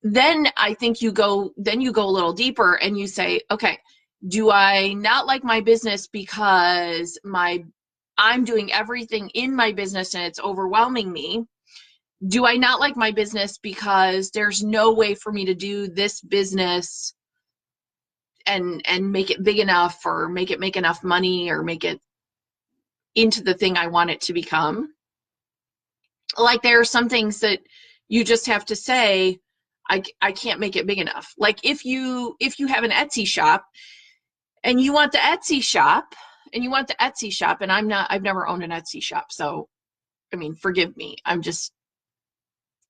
then I think you go a little deeper and you say, okay, do I not like my business because I'm doing everything in my business and it's overwhelming me? Do I not like my business because there's no way for me to do this business and make it big enough, or make it make enough money, or make it into the thing I want it to become? Like, there are some things that you just have to say, I can't make it big enough. Like, if you have an Etsy shop and you want the Etsy shop and I've never owned an Etsy shop, so I mean, forgive me, I'm just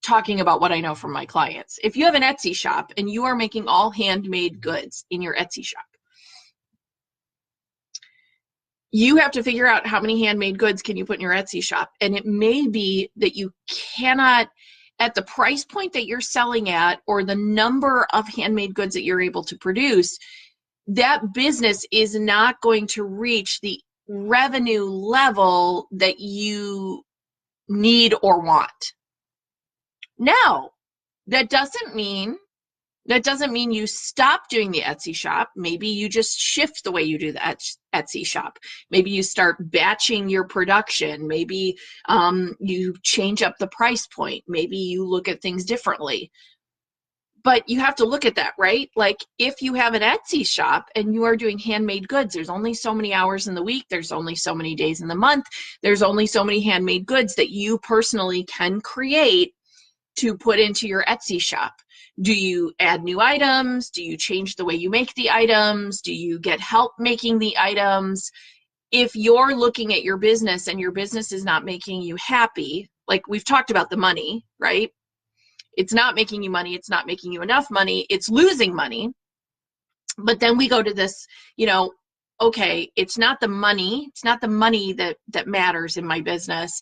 talking about what I know from my clients. If you have an Etsy shop and you are making all handmade goods in your Etsy shop, you have to figure out how many handmade goods can you put in your Etsy shop. And it may be that you cannot, at the price point that you're selling at, or the number of handmade goods that you're able to produce, that business is not going to reach the revenue level that you need or want. Now, that doesn't mean you stop doing the Etsy shop. Maybe you just shift the way you do the Etsy shop. Maybe you start batching your production. Maybe you change up the price point. Maybe you look at things differently. But you have to look at that, right? Like, if you have an Etsy shop and you are doing handmade goods, there's only so many hours in the week. There's only so many days in the month. There's only so many handmade goods that you personally can create to put into your Etsy shop. Do you add new items? Do you change the way you make the items? Do you get help making the items? If you're looking at your business and your business is not making you happy, like we've talked about the money, right? It's not making you money. It's not making you enough money. It's losing money. But then we go to this, okay, it's not the money. It's not the money that matters in my business.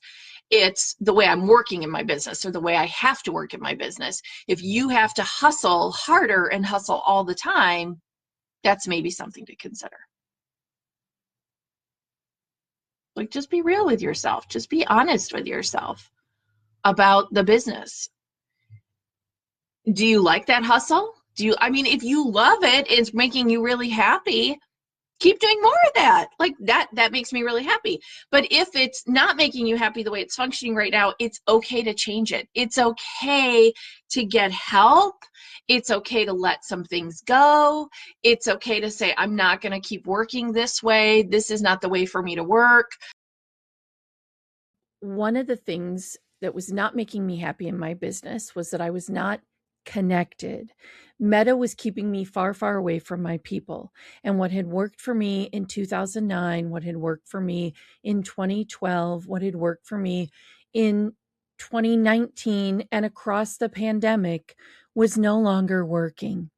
It's the way I'm working in my business, or the way I have to work in my business. If you have to hustle harder and hustle all the time, that's maybe something to consider. Like, just be real with yourself. Just be honest with yourself about the business. Do you like that hustle? If you love it, it's making you really happy, keep doing more of that. Like, that makes me really happy. But if it's not making you happy the way it's functioning right now, it's okay to change it. It's okay to get help. It's okay to let some things go. It's okay to say, I'm not going to keep working this way. This is not the way for me to work. One of the things that was not making me happy in my business was that I was not connected. Meta was keeping me far, far away from my people. And what had worked for me in 2009, what had worked for me in 2012, what had worked for me in 2019 and across the pandemic was no longer working.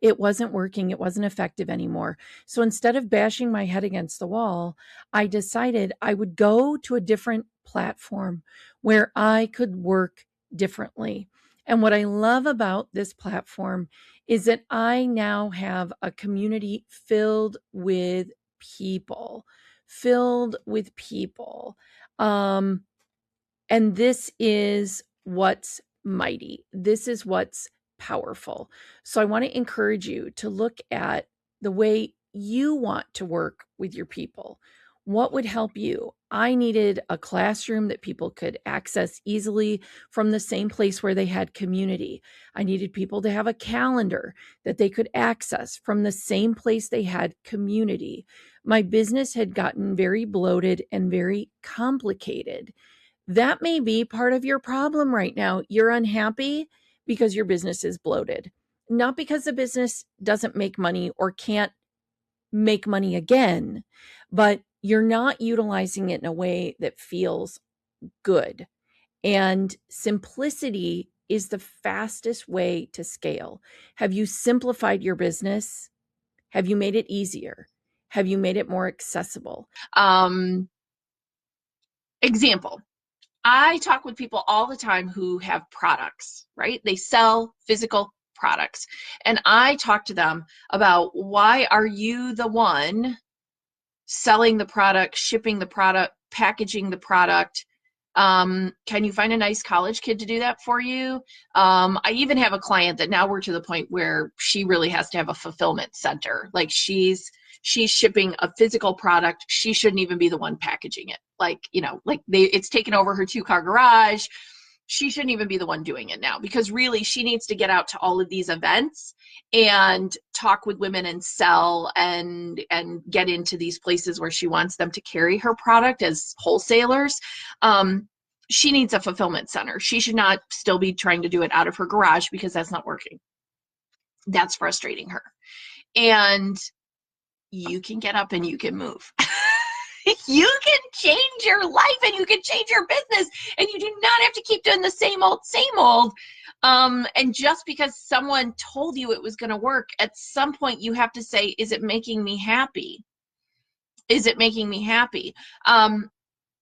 It wasn't working. It wasn't effective anymore. So instead of bashing my head against the wall, I decided I would go to a different platform where I could work differently. And what I love about this platform is that I now have a community filled with people, filled with people. And this is what's mighty. This is what's powerful. So I want to encourage you to look at the way you want to work with your people. What would help you? I needed a classroom that people could access easily from the same place where they had community. I needed people to have a calendar that they could access from the same place they had community. My business had gotten very bloated and very complicated. That may be part of your problem right now. You're unhappy because your business is bloated, not because the business doesn't make money or can't make money again, but you're not utilizing it in a way that feels good. And simplicity is the fastest way to scale. Have you simplified your business? Have you made it easier? Have you made it more accessible? Example. I talk with people all the time who have products, right? They sell physical products. And I talk to them about, why are you the one selling the product, shipping the product, packaging the product? Can you find a nice college kid to do that for you? I even have a client that now we're to the point where she really has to have a fulfillment center. Like she's shipping a physical product. She shouldn't even be the one packaging it. Like, it's taken over her 2-car garage. She shouldn't even be the one doing it now, because really she needs to get out to all of these events and talk with women and sell and get into these places where she wants them to carry her product as wholesalers. She needs a fulfillment center. She should not still be trying to do it out of her garage, because that's not working. That's frustrating her. And you can get up and you can move. You can change your life and you can change your business, and you do not have to keep doing the same old. And just because someone told you it was going to work, at some point you have to say, is it making me happy? Is it making me happy? I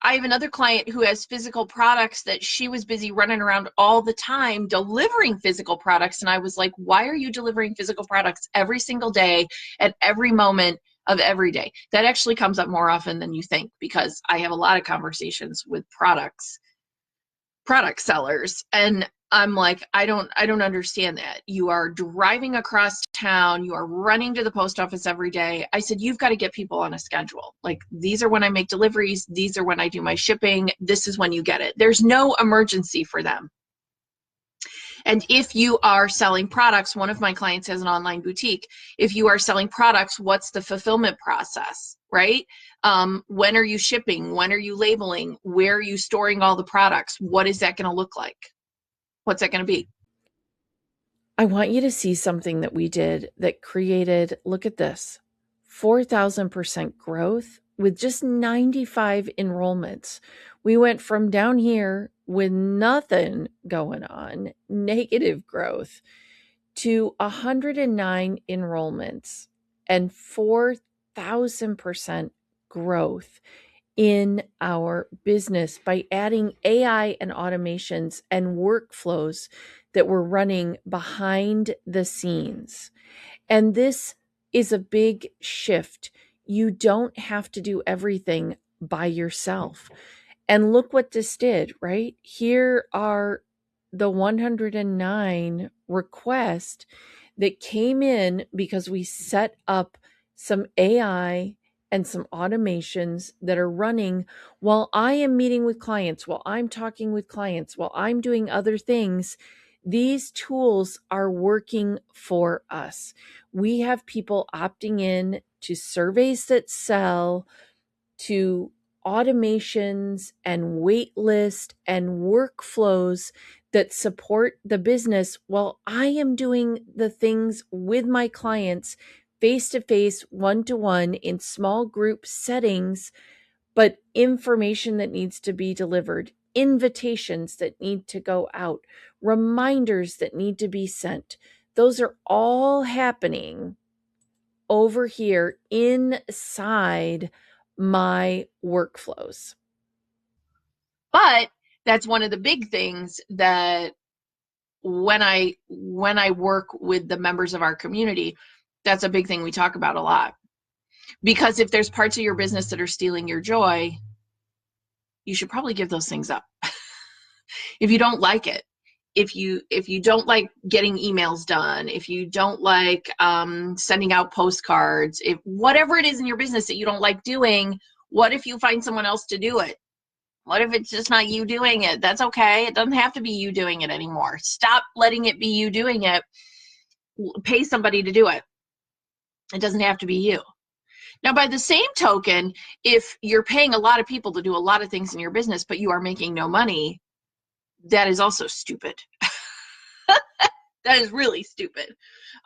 have another client who has physical products that she was busy running around all the time delivering physical products. And I was like, why are you delivering physical products every single day at every moment of every day? That actually comes up more often than you think, because I have a lot of conversations with product sellers, and I'm like, I don't understand that. You are driving across town, you are running to the post office every day. I said, you've got to get people on a schedule. Like, these are when I make deliveries, these are when I do my shipping, this is when you get it. There's no emergency for them. And if you are selling products, one of my clients has an online boutique. If you are selling products, what's the fulfillment process, right? When are you shipping? When are you labeling? Where are you storing all the products? What is that going to look like? What's that going to be? I want you to see something that we did that created, look at this, 4,000% growth with just 95 enrollments. We went from down here with nothing going on, negative growth, to 109 enrollments and 4,000% growth in our business by adding AI and automations and workflows that were running behind the scenes. And this is a big shift. You don't have to do everything by yourself. And look what this did, right? Here are the 109 requests that came in because we set up some AI and some automations that are running while I am meeting with clients, while I'm talking with clients, while I'm doing other things. These tools are working for us. We have people opting in to surveys that sell, to automations and wait list and workflows that support the business while I am doing the things with my clients face to face, one to one, in small group settings, but information that needs to be delivered, invitations that need to go out, reminders that need to be sent. Those are all happening over here inside my workflows. But that's one of the big things that when I work with the members of our community, that's a big thing we talk about a lot. Because if there's parts of your business that are stealing your joy, you should probably give those things up. If you don't like it, if you don't like getting emails done, if you don't like sending out postcards, if whatever it is in your business that you don't like doing, what if you find someone else to do it? What if it's just not you doing it? That's okay. It doesn't have to be you doing it anymore. Stop letting it be you doing it. Pay somebody to do it. It doesn't have to be you. Now, by the same token, if you're paying a lot of people to do a lot of things in your business, but you are making no money, that is also stupid. That is really stupid.